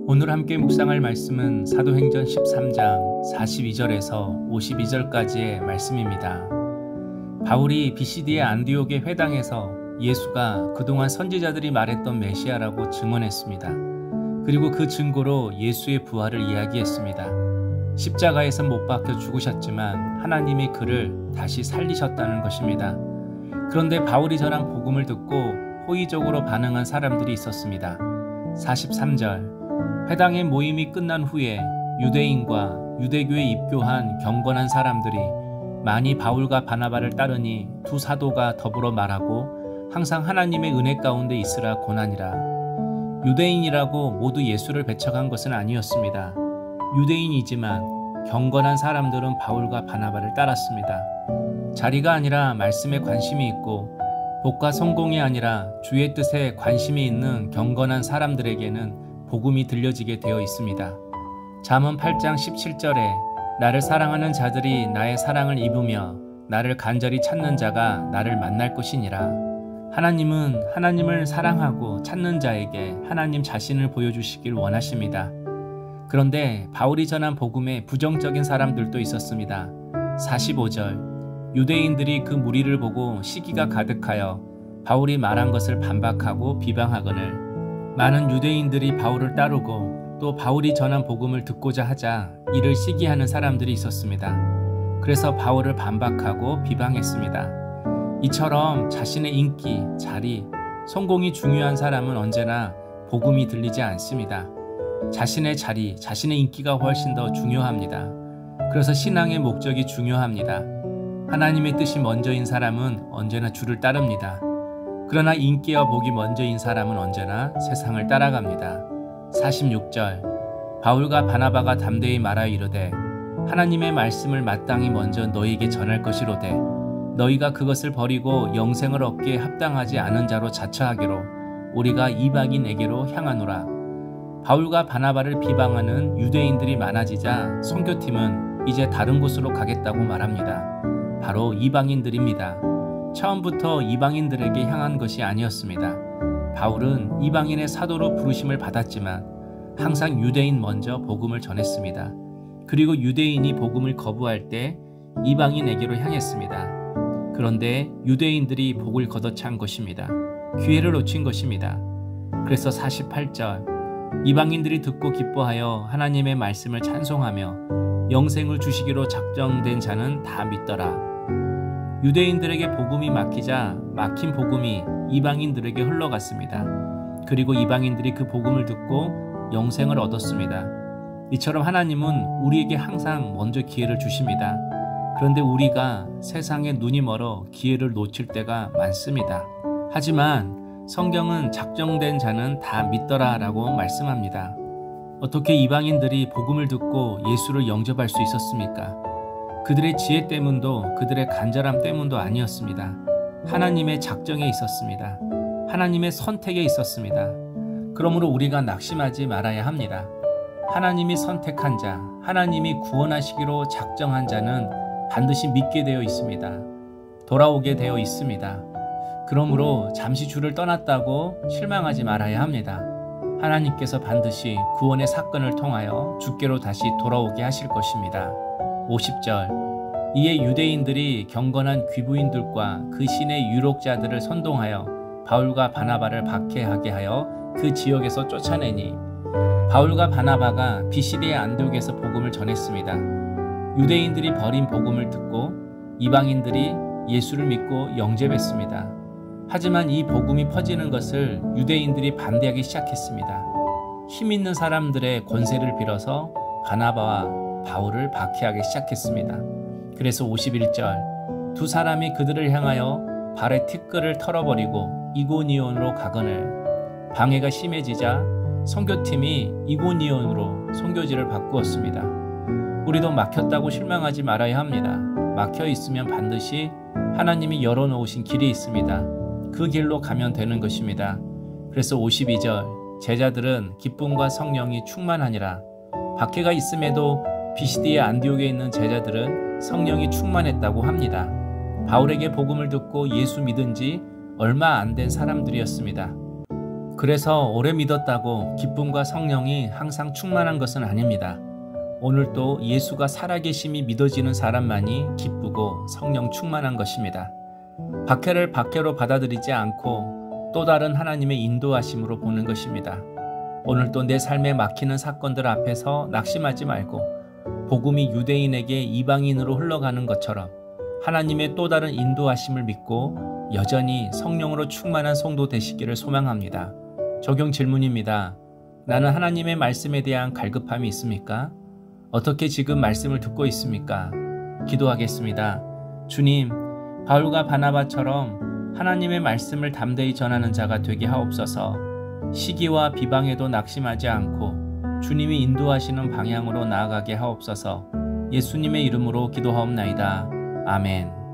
오늘 함께 묵상할 말씀은 사도행전 13장 42절에서 52절까지의 말씀입니다. 바울이 비시디의 안디옥의 회당에서 예수가 그동안 선지자들이 말했던 메시아라고 증언했습니다. 그리고 그 증거로 예수의 부활을 이야기했습니다. 십자가에서 못 박혀 죽으셨지만 하나님이 그를 다시 살리셨다는 것입니다. 그런데 바울이 전한 복음을 듣고 호의적으로 반응한 사람들이 있었습니다. 43절, 회당의 모임이 끝난 후에 유대인과 유대교에 입교한 경건한 사람들이 많이 바울과 바나바를 따르니 두 사도가 더불어 말하고 항상 하나님의 은혜 가운데 있으라 고나니라. 유대인이라고 모두 예수를 배척한 것은 아니었습니다. 유대인이지만 경건한 사람들은 바울과 바나바를 따랐습니다. 자리가 아니라 말씀에 관심이 있고 복과 성공이 아니라 주의 뜻에 관심이 있는 경건한 사람들에게는 복음이 들려지게 되어 있습니다. 잠언 8장 17절에 나를 사랑하는 자들이 나의 사랑을 입으며 나를 간절히 찾는 자가 나를 만날 것이니라. 하나님은 하나님을 사랑하고 찾는 자에게 하나님 자신을 보여주시길 원하십니다. 그런데 바울이 전한 복음에 부정적인 사람들도 있었습니다. 45절, 유대인들이 그 무리를 보고 시기가 가득하여 바울이 말한 것을 반박하고 비방하거늘 많은 유대인들이 바울을 따르고 또 바울이 전한 복음을 듣고자 하자 이를 시기하는 사람들이 있었습니다. 그래서 바울을 반박하고 비방했습니다. 이처럼 자신의 인기, 자리, 성공이 중요한 사람은 언제나 복음이 들리지 않습니다. 자신의 자리, 자신의 인기가 훨씬 더 중요합니다. 그래서 신앙의 목적이 중요합니다. 하나님의 뜻이 먼저인 사람은 언제나 주를 따릅니다. 그러나 인기와 복이 먼저인 사람은 언제나 세상을 따라갑니다. 46절, 바울과 바나바가 담대히 말하여 이르되 하나님의 말씀을 마땅히 먼저 너희에게 전할 것이로되 너희가 그것을 버리고 영생을 얻기에 합당하지 않은 자로 자처하기로 우리가 이방인에게로 향하노라. 바울과 바나바를 비방하는 유대인들이 많아지자 선교팀은 이제 다른 곳으로 가겠다고 말합니다. 바로 이방인들입니다. 처음부터 이방인들에게 향한 것이 아니었습니다. 바울은 이방인의 사도로 부르심을 받았지만 항상 유대인 먼저 복음을 전했습니다. 그리고 유대인이 복음을 거부할 때 이방인에게로 향했습니다. 그런데 유대인들이 복을 걷어찬 것입니다. 기회를 놓친 것입니다. 그래서 48절, 이방인들이 듣고 기뻐하여 하나님의 말씀을 찬송하며 영생을 주시기로 작정된 자는 다 믿더라. 유대인들에게 복음이 막히자 막힌 복음이 이방인들에게 흘러갔습니다. 그리고 이방인들이 그 복음을 듣고 영생을 얻었습니다. 이처럼 하나님은 우리에게 항상 먼저 기회를 주십니다. 그런데 우리가 세상에 눈이 멀어 기회를 놓칠 때가 많습니다. 하지만 성경은 작정된 자는 다 믿더라 라고 말씀합니다. 어떻게 이방인들이 복음을 듣고 예수를 영접할 수 있었습니까? 그들의 지혜 때문도 그들의 간절함 때문도 아니었습니다. 하나님의 작정에 있었습니다. 하나님의 선택에 있었습니다. 그러므로 우리가 낙심하지 말아야 합니다. 하나님이 선택한 자, 하나님이 구원하시기로 작정한 자는 반드시 믿게 되어 있습니다. 돌아오게 되어 있습니다. 그러므로 잠시 주를 떠났다고 실망하지 말아야 합니다. 하나님께서 반드시 구원의 사건을 통하여 주께로 다시 돌아오게 하실 것입니다. 50절, 이에 유대인들이 경건한 귀부인들과 그 신의 유록자들을 선동하여 바울과 바나바를 박해하게 하여 그 지역에서 쫓아내니 바울과 바나바가 비시디의 안디옥에서 복음을 전했습니다. 유대인들이 버린 복음을 듣고 이방인들이 예수를 믿고 영접했습니다. 하지만 이 복음이 퍼지는 것을 유대인들이 반대하기 시작했습니다. 힘 있는 사람들의 권세를 빌어서 바나바와 바울을 박해하기 시작했습니다. 그래서 51절, 두 사람이 그들을 향하여 발의 티끌을 털어버리고 이고니온으로 가거늘 방해가 심해지자 선교팀이 이고니온으로 선교지를 바꾸었습니다. 우리도 막혔다고 실망하지 말아야 합니다. 막혀 있으면 반드시 하나님이 열어놓으신 길이 있습니다. 그 길로 가면 되는 것입니다. 그래서 52절, 제자들은 기쁨과 성령이 충만하니라. 박해가 있음에도 비시디의 안디옥에 있는 제자들은 성령이 충만했다고 합니다. 바울에게 복음을 듣고 예수 믿은 지 얼마 안 된 사람들이었습니다. 그래서 오래 믿었다고 기쁨과 성령이 항상 충만한 것은 아닙니다. 오늘도 예수가 살아계심이 믿어지는 사람만이 기쁘고 성령 충만한 것입니다. 박해를 박해로 받아들이지 않고 또 다른 하나님의 인도하심으로 보는 것입니다. 오늘도 내 삶에 막히는 사건들 앞에서 낙심하지 말고 복음이 유대인에게 이방인으로 흘러가는 것처럼 하나님의 또 다른 인도하심을 믿고 여전히 성령으로 충만한 성도 되시기를 소망합니다. 적용 질문입니다. 나는 하나님의 말씀에 대한 갈급함이 있습니까? 어떻게 지금 말씀을 듣고 있습니까? 기도하겠습니다. 주님, 바울과 바나바처럼 하나님의 말씀을 담대히 전하는 자가 되게 하옵소서. 시기와 비방에도 낙심하지 않고 주님이 인도하시는 방향으로 나아가게 하옵소서. 예수님의 이름으로 기도하옵나이다. 아멘.